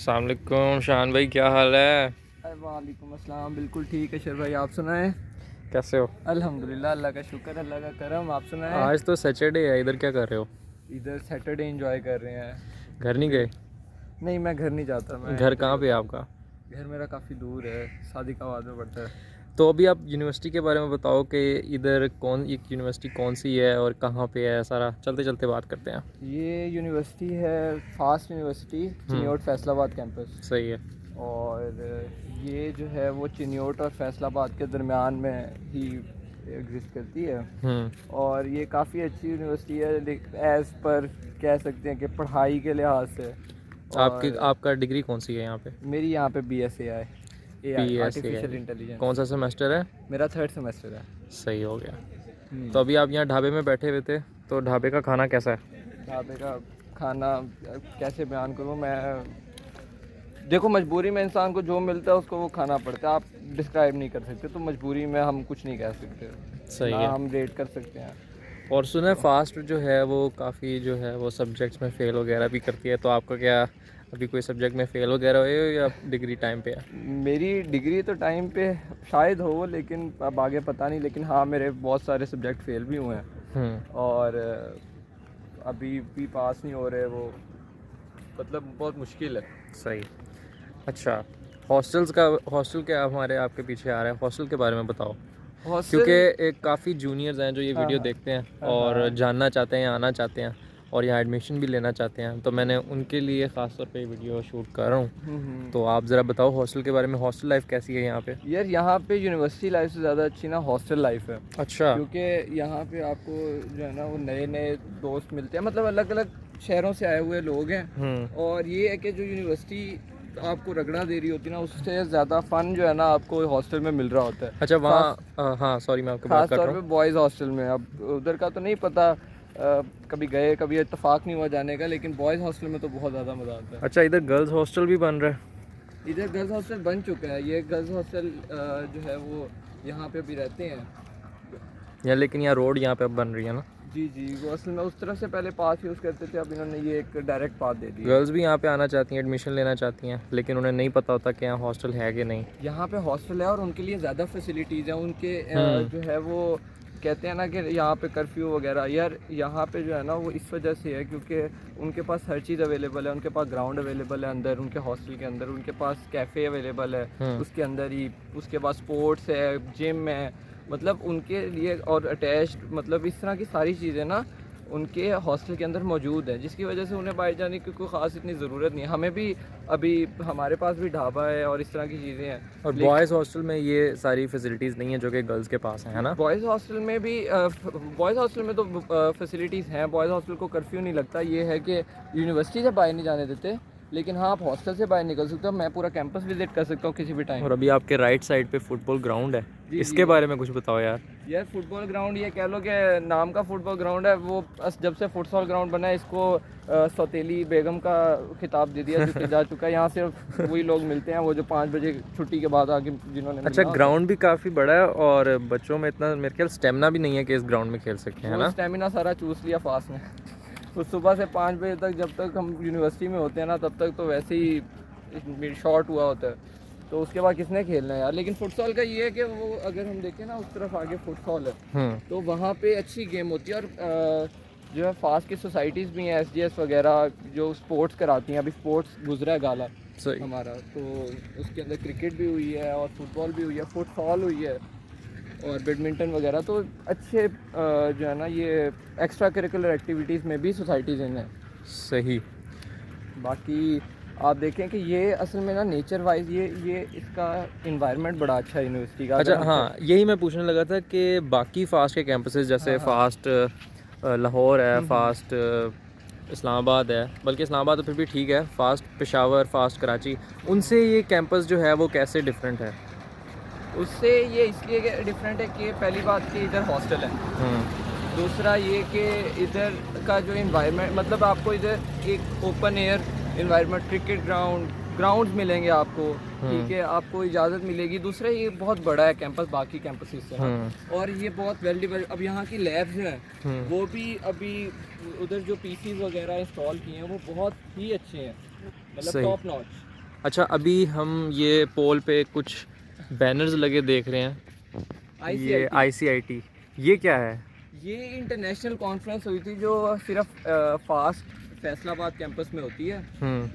अस्सलाम वालेकुम शान भाई, क्या हाल है? वालेकुम अस्सलाम। बिल्कुल ठीक है शर भाई, आप सुनाएं। कैसे हो? अल्हम्दुलिल्लाह, अल्लाह का शुक्र, अल्लाह का करम। आप सुनाएं। आज तो सैटरडे है, इधर क्या कर रहे हो? इधर सैटरडे एंजॉय कर रहे हैं घर नहीं क्योंकि गए? नहीं, मैं घर नहीं जाता, मैं घर इधर ही कहाँ पे है होता आपका? हूँ। घर मेरा काफ़ी दूर है, सादिकाबाद में पड़ता है। तो अभी आप यूनिवर्सिटी के बारे में बताओ कि इधर कौन एक यूनिवर्सिटी कौन सी है और कहाँ पे है, सारा चलते चलते बात करते हैं। ये यूनिवर्सिटी है fast university, Chiniot Faisalabad campus. सही है। और ये जो है वो चिन्योट और फैसलाबाद के दरमियान में ही एग्जिस्ट करती है। और ये काफ़ी अच्छी यूनिवर्सिटी है, एज़ पर कह सकते हैं कि पढ़ाई के लिहाज से। आपकी और आपका डिग्री कौन सी है यहाँ पे? मेरी यहाँ पे BSAI, AI आर्टिफिशियल PSAI। कौन सा इंटेलिजेंस। सेमेस्टर है? मेरा 3rd सेमेस्टर है। सही हो गया। तो हम्म। अभी आप यहाँ ढाबे में बैठे हुए थे, तो ढाबे का खाना कैसा है? ढाबे का खाना कैसे बयान करूँ मैं। देखो, मजबूरी में इंसान को जो मिलता है उसको वो खाना पड़ता है, आप डिस्क्राइब नहीं कर सकते, तो मजबूरी में हम कुछ नहीं कह सकते, सही ना है। हम रेट कर सकते हैं। और सुना है फास्ट जो है वो काफ़ी जो है वो सब्जेक्ट्स में फ़ेल वगैरह भी करती है, तो आपका क्या अभी कोई सब्जेक्ट में फ़ेल वगैरह हुए हो या डिग्री टाइम पे है? मेरी डिग्री तो टाइम पे शायद हो, लेकिन अब आगे पता नहीं। लेकिन हाँ, मेरे बहुत सारे सब्जेक्ट फेल भी हुए हैं और अभी भी पास नहीं हो रहे वो, मतलब बहुत मुश्किल है। सही। अच्छा, हॉस्टल क्या हमारे आपके पीछे आ रहा है, हॉस्टल के बारे में बताओ। क्योंकि हॉस्टल। एक काफ़ी जूनियर्स हैं जो ये हाँ वीडियो हाँ देखते हैं हाँ और हाँ। जानना चाहते हैं, आना चाहते हैं और यहाँ एडमिशन भी लेना चाहते हैं, तो मैंने उनके लिए ख़ास तौर पे वीडियो शूट कर रहा हूँ। तो आप ज़रा बताओ हॉस्टल के बारे में, हॉस्टल लाइफ कैसी है यहाँ पे? यार, यहाँ पे यूनिवर्सिटी लाइफ से ज़्यादा अच्छी ना हॉस्टल लाइफ है। अच्छा। क्योंकि यहाँ पे आपको जो है ना वो नए नए दोस्त मिलते हैं, मतलब अलग अलग शहरों से आए हुए लोग हैं। और ये है कि जो यूनिवर्सिटी आपको रगड़ा दे रही होती है ना, उससे ज़्यादा फ़न जो है ना आपको हॉस्टल में मिल रहा होता है। अच्छा खास वहाँ, हाँ सॉरी मैं आपकी बात खास कर तौर रहा पे हूँ। बॉयज़ हॉस्टल में। अब उधर का तो नहीं पता, कभी गए, कभी इत्तेफाक नहीं हुआ जाने का, लेकिन बॉयज़ हॉस्टल में तो बहुत ज़्यादा मज़ा आता है। अच्छा, इधर गर्ल्स हॉस्टल भी बन रहा है? इधर गर्ल्स हॉस्टल बन चुका है। ये गर्ल्स हॉस्टल जो है वो यहाँ पे भी रहते हैं। या लेकिन यहाँ रोड यहाँ पे अब बन रही है ना? जी जी, वो असल में उस तरफ से पहले पास यूज़ करते थे, अब इन्होंने ये एक डायरेक्ट पाथ दे दिया। गर्ल्स भी यहाँ पे आना चाहती हैं, एडमिशन लेना चाहती हैं, लेकिन उन्हें नहीं पता होता कि यहाँ हॉस्टल है कि नहीं। यहाँ पे हॉस्टल है और उनके लिए ज़्यादा फैसिलिटीज़ हैं। उनके जो है वो कहते हैं ना कि यहाँ पे कर्फ्यू वगैरह, यार यहाँ पे जो है ना वो इस वजह से है क्योंकि उनके पास हर चीज़ अवेलेबल है। उनके पास ग्राउंड अवेलेबल है अंदर, उनके हॉस्टल के अंदर, उनके पास कैफ़े अवेलेबल है उसके अंदर ही, उसके बाद स्पोर्ट्स है, जिम है, मतलब उनके लिए, और अटैच्ड, मतलब इस तरह की सारी चीज़ें ना उनके हॉस्टल के अंदर मौजूद है, जिसकी वजह से उन्हें बाहर जाने की कोई ख़ास इतनी ज़रूरत नहीं है। हमें भी अभी हमारे पास भी ढाबा है और इस तरह की चीज़ें हैं। और बॉयज़ हॉस्टल में ये सारी फैसिलिटीज़ नहीं है जो कि गर्ल्स के पास है ना? बॉयज़ हॉस्टल में भी बॉयज़ हॉस्टल में तो फैसिलिटीज़ हैं। बॉयज़ हॉस्टल को कर्फ्यू नहीं लगता। ये है कि यूनिवर्सिटी से बाहर नहीं जाने देते, लेकिन हाँ, आप हॉस्टल से बाहर निकल सकते हो। मैं पूरा कैंपस विजिट कर सकता हूँ किसी भी टाइम। और अभी आपके राइट साइड पे फुटबॉल ग्राउंड है, जी इसके जी। बारे में कुछ बताओ यार। यार, फुटबॉल ग्राउंड ये कह लो कि नाम का फुटबॉल ग्राउंड है, वो जब से फुटसॉल ग्राउंड बना है इसको सौतेली बेगम का खिताब दे दिया, जो कि जा चुका है। यहाँ सिर्फ वही लोग मिलते हैं वो जो 5 बजे छुट्टी के बाद आके जिन्होंने अच्छा, मिलना होता है। ग्राउंड भी काफ़ी बड़ा है और बच्चों में इतना मेरे ख्याल स्टेमिना भी नहीं है कि इस ग्राउंड में खेल सकते हैं वो ना? स्टेमिना सारा चूस लिया फास्ट ने। तो सुबह से 5 बजे तक जब तक हम यूनिवर्सिटी में होते हैं ना, तब तक तो वैसे ही शॉर्ट हुआ होता है, तो उसके बाद किसने खेलना है यार। लेकिन फुटसॉल का ये है कि वो अगर हम देखें ना, उस तरफ आगे फुटसॉल है तो वहाँ पे अच्छी गेम होती है। और जो है फास्ट की सोसाइटीज़ भी हैं, SGS वगैरह, जो स्पोर्ट्स कराती हैं। अभी स्पोर्ट्स गुजरा है गाला सही। हमारा, तो उसके अंदर क्रिकेट भी हुई है और फुटबॉल भी हुई है, फुटसॉल हुई है और बैडमिंटन वगैरह। तो अच्छे जो है ना ये एक्स्ट्रा करिकुलर एक्टिविटीज़ में भी सोसाइटीज़ हैं। सही। बाकी आप देखें कि ये असल में ना नेचर वाइज ये इसका इन्वायरमेंट बड़ा अच्छा है यूनिवर्सिटी का। अच्छा अगर हम हाँ, यही मैं पूछने लगा था कि बाकी फास्ट के कैंपसेस जैसे हाँ हाँ। फास्ट लाहौर है, फास्ट इस्लामाबाद है, बल्कि इस्लामाबाद तो फिर भी ठीक है, फास्ट पेशावर, फास्ट कराची, उनसे ये कैंपस जो है वो कैसे डिफरेंट है? उससे ये इसलिए डिफरेंट है कि पहली बात कि इधर हॉस्टल है। दूसरा ये कि इधर का जो इन्वायरमेंट, मतलब आपको इधर एक open air environment, cricket grounds मिलेंगे आपको, ठीक है, आपको इजाज़त मिलेगी। दूसरा ये बहुत बड़ा है कैंपस बाकी कैंपसेस से ना, और ये बहुत वेल डेवलप। अब यहाँ की लैब्स जो हैं वो भी अभी उधर जो PCs वगैरह इंस्टॉल किए हैं वो बहुत ही अच्छे हैं, मतलब सही। Top notch. अच्छा, अभी हम ये पोल पे कुछ बैनर्स लगे देख रहे हैं, ये ICIT, ये क्या है? ये इंटरनेशनल कॉन्फ्रेंस हुई थी जो सिर्फ फास्ट फैसलाबाद कैंपस में होती है।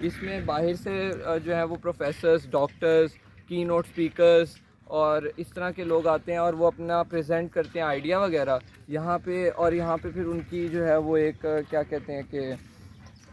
इसमें बाहर से जो है वो प्रोफेसर्स, डॉक्टर्स, की नोट स्पीकर्स और इस तरह के लोग आते हैं और वो अपना प्रेजेंट करते हैं आइडिया वगैरह यहाँ पे। और यहाँ पे फिर उनकी जो है वो एक क्या कहते हैं कि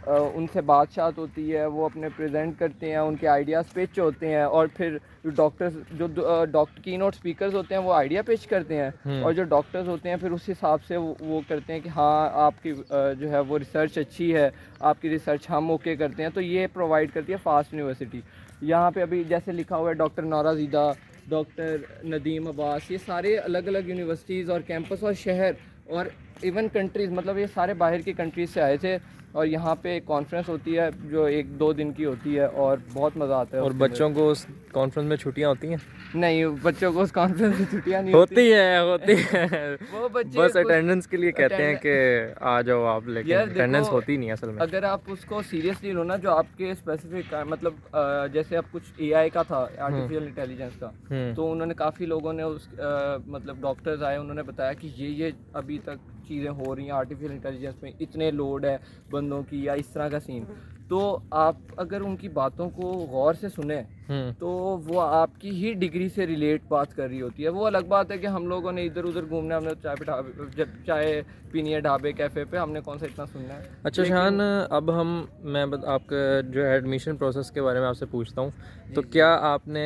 उनसे बातचीत होती है, वो अपने प्रेजेंट करते हैं, उनके आइडियाज़ पिच होते हैं और फिर डॉक्टर्स जो डॉक्टर की नोट स्पीकर्स होते हैं वो आइडिया पिच करते हैं और जो डॉक्टर्स होते हैं फिर उस हिसाब से वो करते हैं कि हाँ आपकी जो है वो रिसर्च अच्छी है, आपकी रिसर्च हम ओके करते हैं। तो ये प्रोवाइड करती है फास्ट यूनिवर्सिटी। यहाँ पे अभी जैसे लिखा हुआ है डॉक्टर नौरा ज़ीदा, डॉक्टर नदीम अब्बास, ये सारे अलग अलग यूनिवर्सिटीज़ और कैंपस और शहर और इवन कंट्रीज़, मतलब ये सारे बाहर की कंट्रीज़ से आए थे और यहाँ पे एक कॉन्फ्रेंस होती है जो 1-2 दिन की होती है और बहुत मज़ा आता है। और बच्चों को उस कॉन्फ्रेंस में छुट्टियाँ होती हैं? नहीं, बच्चों को उस कॉन्फ्रेंस में छुट्टियाँ नहीं होती है वो बच्चे बस अटेंडेंस के लिए कहते हैं कि आ जाओ आप, लेकिन अटेंडेंस होती नहीं असल में। अगर आप उसको सीरियसली लो ना, जो आपके स्पेसिफिक मतलब जैसे अब कुछ AI का था, आर्टिफिशियल इंटेलिजेंस का, तो उन्होंने काफ़ी लोगों ने उस मतलब डॉक्टर्स आए, उन्होंने बताया कि ये अभी तक चीज़ें हो रही हैं आर्टिफिशियल इंटेलिजेंस में, इतने लोड है बंदों की या इस तरह का सीन। तो आप अगर उनकी बातों को गौर से सुने तो वो आपकी ही डिग्री से रिलेट बात कर रही होती है। वो अलग बात है कि हम लोगों ने इधर उधर घूमना, हमने चाय पीनी है ढाबे कैफ़े पे, हमने कौन सा इतना सुनना है। अच्छा शान, अब मैं आपका जो है एडमिशन प्रोसेस के बारे में आपसे पूछता हूँ, तो क्या आपने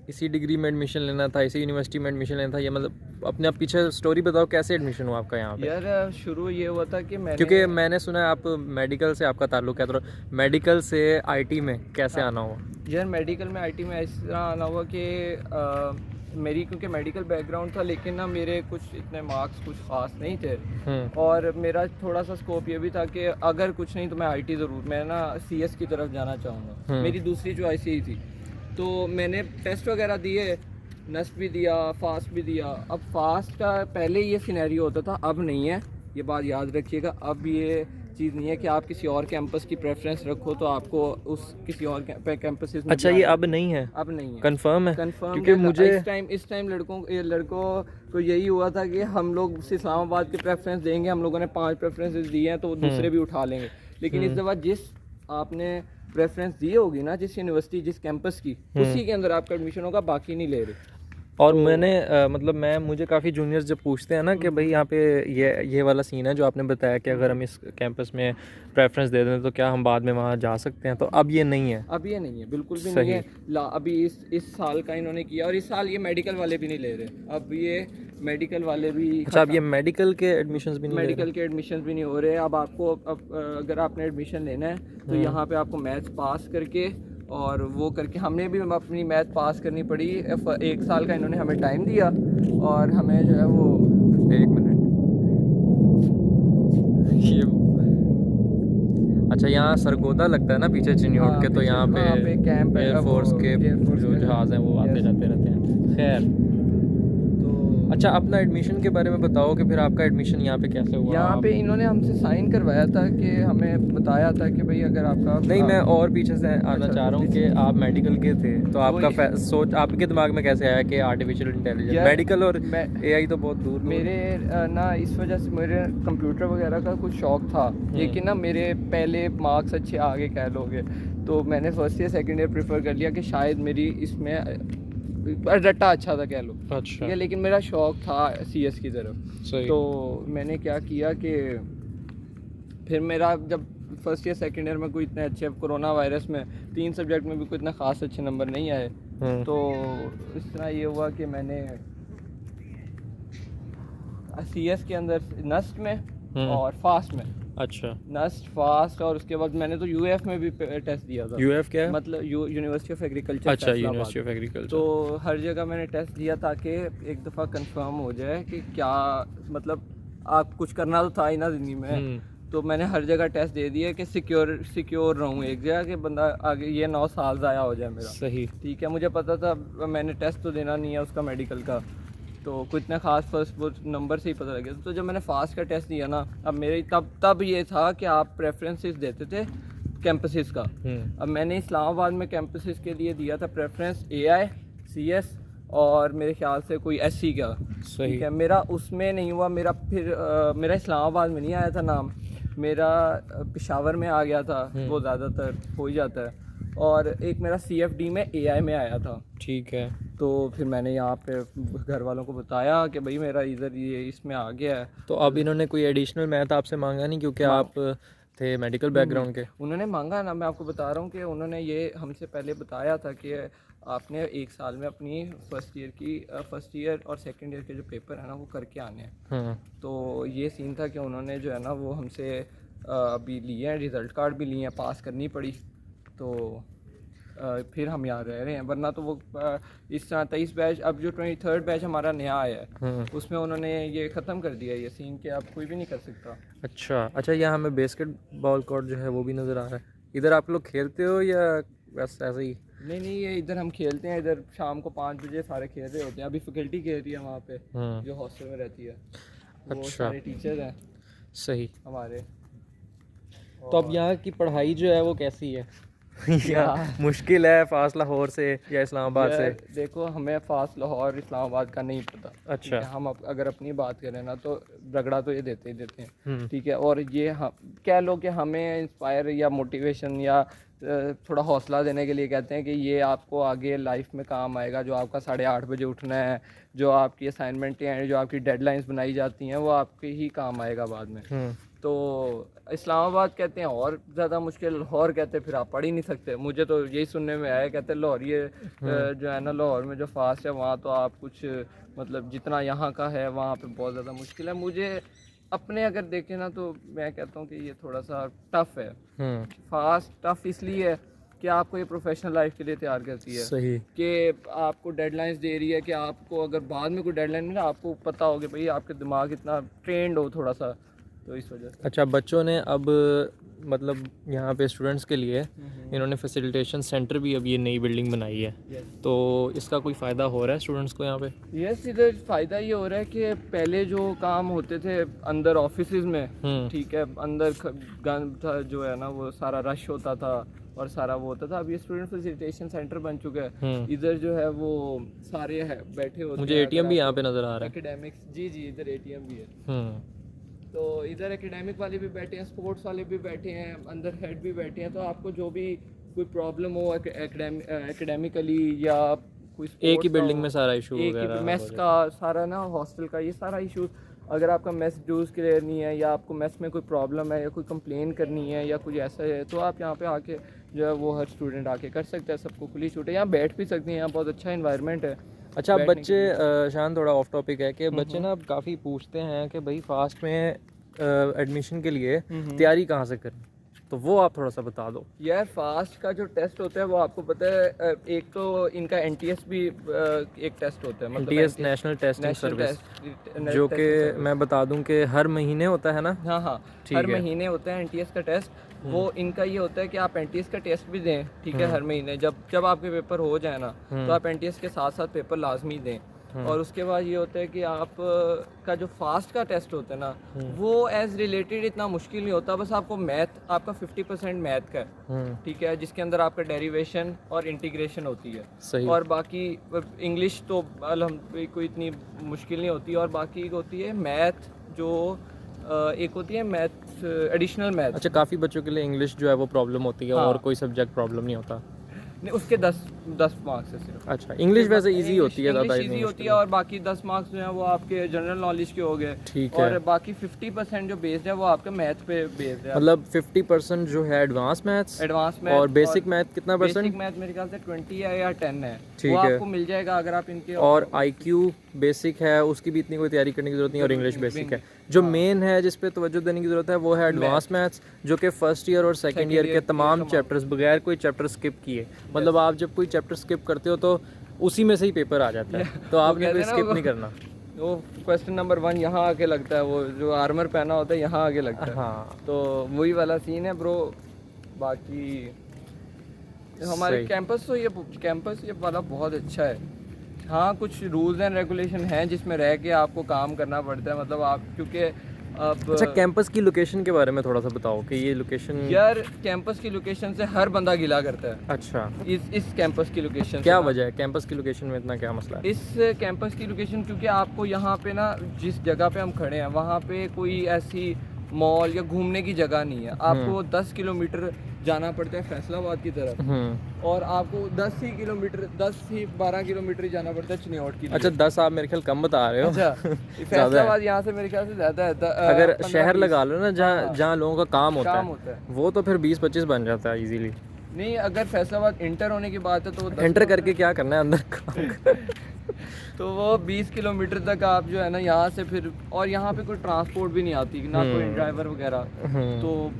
इसी डिग्री में एडमिशन लेना था, इसी यूनिवर्सिटी में एडमिशन लेना था, या मतलब अपने आप पीछे स्टोरी बताओ कैसे एडमिशन हुआ आपका यहाँ पे? यार शुरू ये हुआ था कि क्योंकि मैंने सुना है आप मेडिकल से आपका ताल्लुक है, तो मेडिकल से IT में कैसे आना हुआ? यार मेडिकल में IT में इस तरह आना हुआ कि मेरी क्योंकि मेडिकल बैकग्राउंड था, लेकिन ना मेरे कुछ इतने मार्क्स कुछ ख़ास नहीं थे और मेरा थोड़ा सा स्कोप ये भी था कि अगर कुछ नहीं तो मैं IT ज़रूर, मैं ना CS की तरफ जाना चाहूँगा, मेरी दूसरी चॉइस यही थी। तो मैंने टेस्ट वगैरह दिए, नस्ट भी दिया, फास्ट भी दिया। अब फास्ट का पहले ये सिनेरियो होता था, अब नहीं है, ये बात याद रखिएगा। अब ये चीज़ नहीं है कि आप किसी और कैंपस की प्रेफरेंस रखो तो आपको उस किसी और कैंपस में। अच्छा, ये अब नहीं है? अब नहीं है, कंफर्म है? कंफर्म। क्योंकि मुझे इस टाइम लड़कों को यही हुआ था कि हम लोग इस्लामाबाद के प्रेफरेंस देंगे, हम लोगों ने 5 प्रेफरेंसेस दिए हैं तो दूसरे भी उठा लेंगे। लेकिन इस दफ़ा जिस आपने प्रेफरेंस दी होगी ना, जिस यूनिवर्सिटी जिस कैंपस की, उसी के अंदर आपका एडमिशन होगा, बाकी नहीं ले रहे। और मैंने मतलब मुझे काफ़ी जूनियर्स जब पूछते हैं ना कि भाई यहाँ पे ये वाला सीन है जो आपने बताया कि अगर हम इस कैंपस में प्रेफरेंस दे दें तो क्या हम बाद में वहाँ जा सकते हैं, तो अब ये नहीं है? अब ये नहीं है, बिल्कुल भी नहीं है। अभी इस साल का इन्होंने किया और इस साल ये मेडिकल वाले भी नहीं ले रहे, अब ये मेडिकल वाले भी। अच्छा, अब ये मेडिकल के एडमिशंस भी नहीं, मेडिकल के एडमिशन भी नहीं हो रहे। अब आपको अगर आपने एडमिशन लेना है तो यहाँ पे आपको मैथ्स पास करके और वो करके, हमने भी अपनी मैथ पास करनी पड़ी। 1 साल का इन्होंने हमें टाइम दिया और हमें जो है वो 1 मिनट ये अच्छा, यहाँ सरगोदा लगता है ना पीछे चिन्योट के, तो यहाँ पे कैंप है, एयरफोर्स के जो जहाज़ हैं वो आते जाते रहते हैं। खैर, अच्छा अपना एडमिशन के बारे में बताओ कि फिर आपका एडमिशन यहाँ पे कैसे हुआ? यहाँ पे इन्होंने हमसे साइन करवाया था कि हमें बताया था कि भाई अगर आपका नहीं, मैं और पीछे से आना चाह रहा हूँ कि आप मेडिकल के थे तो आपका सोच आपके दिमाग में कैसे आया कि आर्टिफिशियल इंटेलिजेंस, मेडिकल और AI तो बहुत दूर। मेरे ना इस वजह से मेरे कंप्यूटर वगैरह का कुछ शौक था, लेकिन ना मेरे पहले मार्क्स अच्छे आगे कह लोगे, तो मैंने first year second year prefer कर लिया कि शायद मेरी इसमें रट्टा अच्छा था कह लो। अच्छा, ठीक है, लेकिन मेरा शौक था CS की तरफ। तो मैंने क्या किया कि फिर मेरा जब फर्स्ट ईयर सेकेंड ईयर में कोई इतने अच्छे, कोरोना वायरस में 3 सब्जेक्ट में भी कोई इतना ख़ास अच्छे नंबर नहीं आए, तो इस तरह ये हुआ कि मैंने CS के अंदर नस्ट में और फास्ट में, अच्छा नस्ट फास्ट, और उसके बाद मैंने तो UF में भी टेस्ट दिया था। UF क्या है? मतलब यूनिवर्सिटी ऑफ एग्रीकल्चर। अच्छा, यूनिवर्सिटी ऑफ एग्रीकल्चर। तो हर जगह मैंने टेस्ट दिया ताकि एक दफ़ा कंफर्म हो जाए कि क्या, मतलब आप कुछ करना तो था ही ना ज़िंदगी में। तो मैंने हर जगह टेस्ट दे दिया कि सिक्योर रहूँ एक जगह, कि बंदा आगे ये 9 साल ज़ाया हो जाए मेरा। सही, ठीक है, मुझे पता था मैंने टेस्ट तो देना नहीं है उसका मेडिकल का, तो कुछ इतना खास फर्स्ट वो नंबर से ही पता लग गया। तो जब मैंने फास्ट का टेस्ट दिया ना, अब मेरे तब ये था कि आप प्रेफरेंसेस देते थे कैंपसेस का। अब मैंने इस्लामाबाद में कैंपसेस के लिए दिया था प्रेफरेंस AI, CS और मेरे ख्याल से कोई SC का। सही ठीक है, मेरा उसमें नहीं हुआ, मेरा फिर मेरा इस्लामाबाद में नहीं आया था नाम, मेरा पेशावर में आ गया था, वो ज़्यादातर हो ही जाता है। और एक मेरा CFD में AI में आया था। ठीक है। तो फिर मैंने यहाँ पे घर वालों को बताया कि भाई मेरा इधर ये इसमें आ गया है। तो अब इन्होंने कोई एडिशनल मैथ आपसे मांगा नहीं, क्योंकि आप थे मेडिकल बैकग्राउंड के? उन्होंने मांगा ना, मैं आपको बता रहा हूँ कि उन्होंने ये हमसे पहले बताया था कि आपने एक साल में अपनी फर्स्ट ईयर और सेकंड ईयर के जो पेपर है ना वो करके आने हैं। तो ये सीन था कि उन्होंने जो है ना वो हमसे अभी लिए हैं, रिज़ल्ट कार्ड भी लिए हैं, पास करनी पड़ी। तो फिर हम यहाँ रह रहे हैं, वरना तो वो इस 23 बैच, अब जो 23rd बैच हमारा नया आया है उसमें उन्होंने ये ख़त्म कर दिया ये सीन कि अब कोई भी नहीं कर सकता। अच्छा, यहाँ हमें बास्केटबॉल कोर्ट जो है वो भी नज़र आ रहा है। इधर आप लोग खेलते हो या बस ऐसे ही? नहीं, ये इधर हम खेलते हैं, इधर शाम को 5 बजे सारे खेल रहे होते हैं। अभी फैकल्टी खेल रही है वहाँ पे जो हॉस्टल में रहती है, वो सारे टीचर हैं। सही। हमारे तो अब यहाँ की पढ़ाई जो है वो कैसी है? या मुश्किल है फ़ास लाहौर से या इस्लामाबाद से? देखो, हमें फ़ास लाहौर इस्लामाबाद का नहीं पता। अच्छा। हम अगर अपनी बात करें ना तो रगड़ा तो ये देते ही देते हैं। ठीक है, और ये हम कह लो कि हमें इंस्पायर या मोटिवेशन या थोड़ा हौसला देने के लिए कहते हैं कि ये आपको आगे लाइफ में काम आएगा। जो आपका 8:30 बजे उठना है, जो आपकी असाइनमेंटें हैं, जो आपकी डेडलाइंस बनाई जाती हैं, वो आपके ही काम आएगा बाद में। तो इस्लामाबाद कहते हैं और ज़्यादा मुश्किल, लाहौर कहते हैं फिर आप पढ़ ही नहीं सकते। मुझे तो यही सुनने में आया, कहते हैं लाहौर ये जो है ना, लाहौर में जो फास्ट है वहाँ तो आप कुछ मतलब जितना यहाँ का है वहाँ पे बहुत ज़्यादा मुश्किल है। मुझे अपने अगर देखें ना तो मैं कहता हूँ कि ये थोड़ा सा टफ़ है। फास्ट टफ़ इसलिए है कि आपको ये प्रोफेशनल लाइफ के लिए तैयार करती है। सही। कि आपको डेडलाइंस दे रही है कि आपको अगर बाद में कोई डेडलाइन मिले आपको पता हो कि भाई आपके दिमाग इतना ट्रेंड हो थोड़ा सा, तो इस वजह से। अच्छा, बच्चों ने अब मतलब यहाँ पे स्टूडेंट्स के लिए इन्होंने फैसिलिटेशन सेंटर भी अब ये नई बिल्डिंग बनाई है, तो इसका कोई फ़ायदा हो रहा है स्टूडेंट्स को यहाँ पे? यस, इधर फ़ायदा ये हो रहा है कि पहले जो काम होते थे अंदर ऑफिसेज में, ठीक है, अंदर गंद था जो है ना, वो सारा रश होता था और सारा वो होता था। अब ये स्टूडेंट फैसिलिटेशन सेंटर बन चुका है। इधर जो है वो सारे बैठे होते हैं। मुझे ATM भी यहाँ पे नज़र आ रहा है। एकेडमिक्स, जी इधर ATM भी है। तो इधर एकेडमिक वाले भी बैठे हैं, स्पोर्ट्स वाले भी बैठे हैं, अंदर हेड भी बैठे हैं। तो आपको जो भी कोई प्रॉब्लम हो एकेडमिकली या कोई एक ही बिल्डिंग में सारा इशू वगैरह, मेस का सारा ना, हॉस्टल का ये सारा इशू, अगर आपका मेस ड्यूज़ क्लियर नहीं है या आपको मेस में कोई प्रॉब्लम है या कोई कंप्लेन करनी है या कुछ ऐसा है, तो आप यहाँ पे आके जो है वो हर स्टूडेंट आके कर सकता है। सबको खुली छूट है, यहाँ बैठ भी सकते हैं, यहाँ बहुत अच्छा इन्वायरमेंट है। अच्छा, बच्चे शान थोड़ा ऑफ टॉपिक है कि बच्चे ना अब काफ़ी पूछते हैं कि भाई फास्ट में एडमिशन के लिए तैयारी कहाँ से करें, तो वो आप थोड़ा सा बता दो। यार, फास्ट का जो टेस्ट होता है वो आपको पता है, एक तो इनका NTS भी एक टेस्ट होता है, मतलब NTS नेशनल टेस्टिंग सर्विस, जो कि मैं बता दूं कि हर महीने होता है ना? हाँ, हर महीने होता है NTS का टेस्ट। वो इनका ये होता है कि आप NTS का टेस्ट भी दें, ठीक है, हर महीने जब आपके पेपर हो जाए ना, तो आप NTS के साथ साथ पेपर लाजमी दें। और उसके बाद ये होता है कि आप का जो फास्ट का टेस्ट होता है ना, वो एज रिलेटेड इतना मुश्किल नहीं होता। बस आपको मैथ, आपका 50% मैथ का है, ठीक है, जिसके अंदर आपका डेरिवेशन और इंटीग्रेशन होती है। सही। और बाकी इंग्लिश तो कोई इतनी मुश्किल नहीं होती। और बाकी होती है मैथ, जो एक होती है मैथ एडिशनल मैथ। अच्छा, काफ़ी बच्चों के लिए इंग्लिश जो है वो प्रॉब्लम होती है। और कोई सब्जेक्ट प्रॉब्लम नहीं होता? नहीं, उसके 10 मार्क्स है सिर्फ। अच्छा, इंग्लिश वैसे इजी होती है, ज़्यादा इजी होती है। और बाकी 10 मार्क्स जो हैं वो आपके जनरल नॉलेज के हो गए, ठीक है। और बाकी 50% जो बेस्ड है वो आपका मैथ पे बेस्ड है। मतलब 50% जो है एडवांस मैथ्स, और बेसिक मैथ कितना परसेंट? बेसिक मैथ मेरे ख्याल से 20 है या 10 है, ठीक वो है, आपको मिल जाएगा अगर आप इनके। और IQ बेसिक है, उसकी भी इतनी कोई तैयारी करने की जरूरत नहीं, और इंग्लिश बेसिक है। जो मेन है जिस पे तवज्जो देने की ज़रूरत है वो है एडवांस मैथ्स, जो कि फर्स्ट ईयर और सेकंड ईयर के तमाम चैप्टर्स बगैर कोई चैप्टर स्किप किए, मतलब आप जब कोई चैप्टर स्किप करते हो तो उसी में से ही पेपर आ जाता है, तो आपने कोई स्किप नहीं करना। वो क्वेश्चन नंबर 1 यहाँ आके लगता है, वो जो आर्मर पहना होता है यहाँ आके लगता है। हाँ, तो वही वाला सीन है ब्रो। बाकी हमारे कैंपस ये वाला बहुत अच्छा है। हाँ, कुछ रूल्स एंड रेगुलेशन हैं जिसमें रह के आपको काम करना पड़ता है, मतलब आप क्योंकि अब अच्छा, कैंपस की लोकेशन के बारे में थोड़ा सा बताओ कि ये लोकेशन। यार कैंपस की लोकेशन से हर बंदा गिला करता है। अच्छा, इस कैंपस की लोकेशन क्या से ना, वजह है कैंपस की लोकेशन में इतना, क्या मसला है? इस कैंपस की लोकेशन क्योंकि आपको यहाँ पे ना जिस जगह पे हम खड़े हैं वहाँ पे कोई ऐसी मॉल या घूमने की जगह नहीं है। आपको 10 किलोमीटर जाना पड़ता है फैसलाबाद की तरफ, और आपको 10 ही 12 किलोमीटर ही जाना पड़ता है चिन्योट की। अच्छा, 10 आप मेरे ख्याल कम बता रहे हो। अच्छा, फैसलाबाद यहाँ से मेरे ख्याल से ज़्यादा है। अगर 15-20 शहर लगा लो ना जहाँ हाँ, जहाँ लोगों का काम होता काम है, होता है। वो तो फिर 20-25 बन जाता है इजीली। नहीं, अगर फैसलाबाद इंटर होने की बात है तो वो 10 एंटर करके क्या करना है अंदर का? तो वो 20 किलोमीटर तक आप जो है ना यहाँ से फिर, और यहाँ पे कोई ट्रांसपोर्ट भी नहीं आती ना, कोई ड्राइवर वगैरह। तो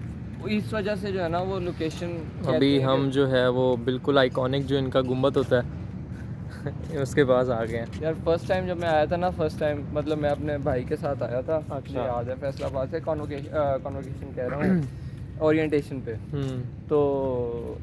इस वजह से जो है ना वो लोकेशन अभी हम जो है वो बिल्कुल आइकॉनिक जो इनका गुम्बद होता है उसके पास आ गए हैं। यार फर्स्ट टाइम जब मैं आया था ना, फर्स्ट टाइम मतलब मैं अपने भाई के साथ आया था। अच्छा। मुझे याद है फैसलाबाद से कॉन्वोकेशन कह रहा हूँ ओरिएंटेशन पे। तो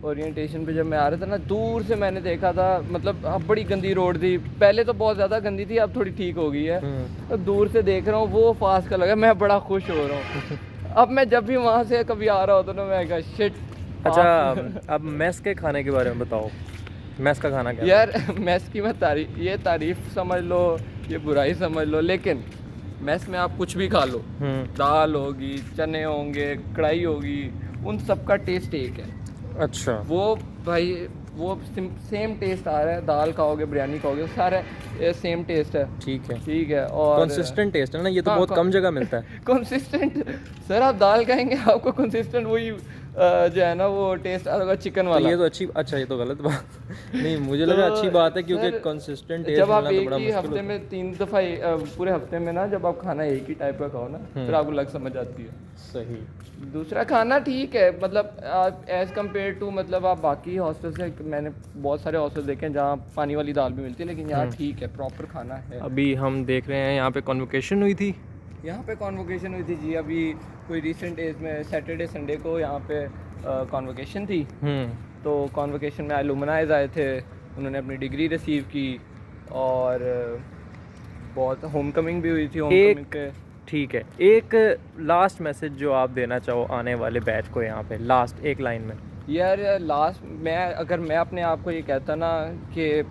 ओरिएंटेशन पे जब मैं आ रहा था ना, दूर से मैंने देखा था, मतलब अब बड़ी गंदी रोड थी। पहले तो बहुत ज़्यादा गंदी थी, अब थोड़ी ठीक हो गई है। तो दूर से देख रहा हूँ वो फास्ट का लगा, मैं बड़ा खुश हो रहा हूँ। अब मैं जब भी वहाँ से कभी आ रहा होता ना, मैं कहा शिट। अच्छा, अब मेस के खाने के बारे में बताओ, मेस का खाना क्या है? यार मेस की मैं तारीफ समझ लो, ये बुराई समझ लो, लेकिन मेस में आप कुछ भी खा लो, दाल होगी, चने होंगे, कढ़ाई होगी, उन सब का टेस्ट एक है। अच्छा, वो भाई वो सेम टेस्ट आ रहा है। दाल खाओगे, बिरयानी खाओगे, सारे सेम टेस्ट है। ठीक है, ठीक है। और कंसिस्टेंट टेस्ट है ना, ये तो हाँ, बहुत कम जगह मिलता है। कंसिस्टेंट सर, आप दाल खाएंगे आपको कंसिस्टेंट वही जो है ना वो टेस्ट आएगा चिकन तो वाला। ये तो अच्छी, अच्छा ये तो गलत बात नहीं, मुझे लगा तो अच्छी बात है क्योंकि सर, कंसिस्टेंट टेस्ट जब आप मिलना तो एक बड़ा ही मुश्किल हफ्ते होता है। में 3 दफ़ा पूरे हफ्ते में ना जब आप खाना एक ही टाइप का खाओ ना, फिर आपको लग समझ आती है। सही। दूसरा खाना ठीक है, मतलब एज़ कम्पेयर टू मतलब आप बाकी हॉस्टल से, मैंने बहुत सारे हॉस्टल देखे हैं जहाँ पानी वाली दाल भी मिलती है, लेकिन यहाँ ठीक है, प्रॉपर खाना है। अभी हम देख रहे हैं यहाँ पे कॉन्वोकेशन हुई थी। यहाँ पे कॉन्वोकेशन हुई थी जी, अभी कोई रिसेंट एज में सैटरडे संडे को यहाँ पे कॉन्वोकेशन थी। तो कॉन्वोकेशन में एलुमनाइज आए थे, उन्होंने अपनी डिग्री रिसीव की, और बहुत होम कमिंग भी हुई थी। होम कमिंग पे ठीक है, एक लास्ट मैसेज जो आप देना चाहो आने वाले बैच को यहाँ पे, लास्ट एक लाइन में। यार लास्ट अगर मैं अपने आप को ये कहता ना कि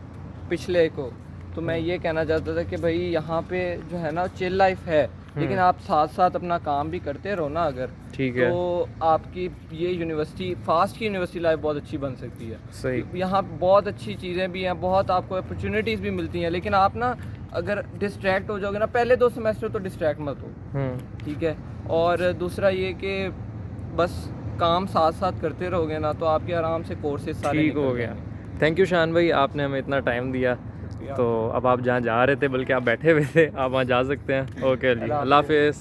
पिछले को, तो मैं ये कहना चाहता था कि भाई यहाँ पे जो है ना चिल लाइफ है, लेकिन आप साथ साथ अपना काम भी करते रहो ना अगर, ठीक है, तो आपकी ये यूनिवर्सिटी फास्ट की यूनिवर्सिटी लाइफ बहुत अच्छी बन सकती है। सही। यहाँ बहुत अच्छी चीज़ें भी हैं, बहुत आपको अपॉर्चुनिटीज़ भी मिलती हैं, लेकिन आप ना अगर डिस्ट्रैक्ट हो जाओगे ना, पहले 2 सेमेस्टर तो डिस्ट्रैक्ट मत हो, ठीक है। और दूसरा ये कि बस काम साथ साथ करते रहोगे ना, तो आपके आराम से कोर्सेज सारे ठीक हो गया। थैंक यू शान भाई, आपने हमें इतना टाइम दिया। तो अब आप जहाँ जा रहे थे, बल्कि आप बैठे हुए थे, आप वहाँ जा सकते हैं। ओके, अल्लाह हाफिज़।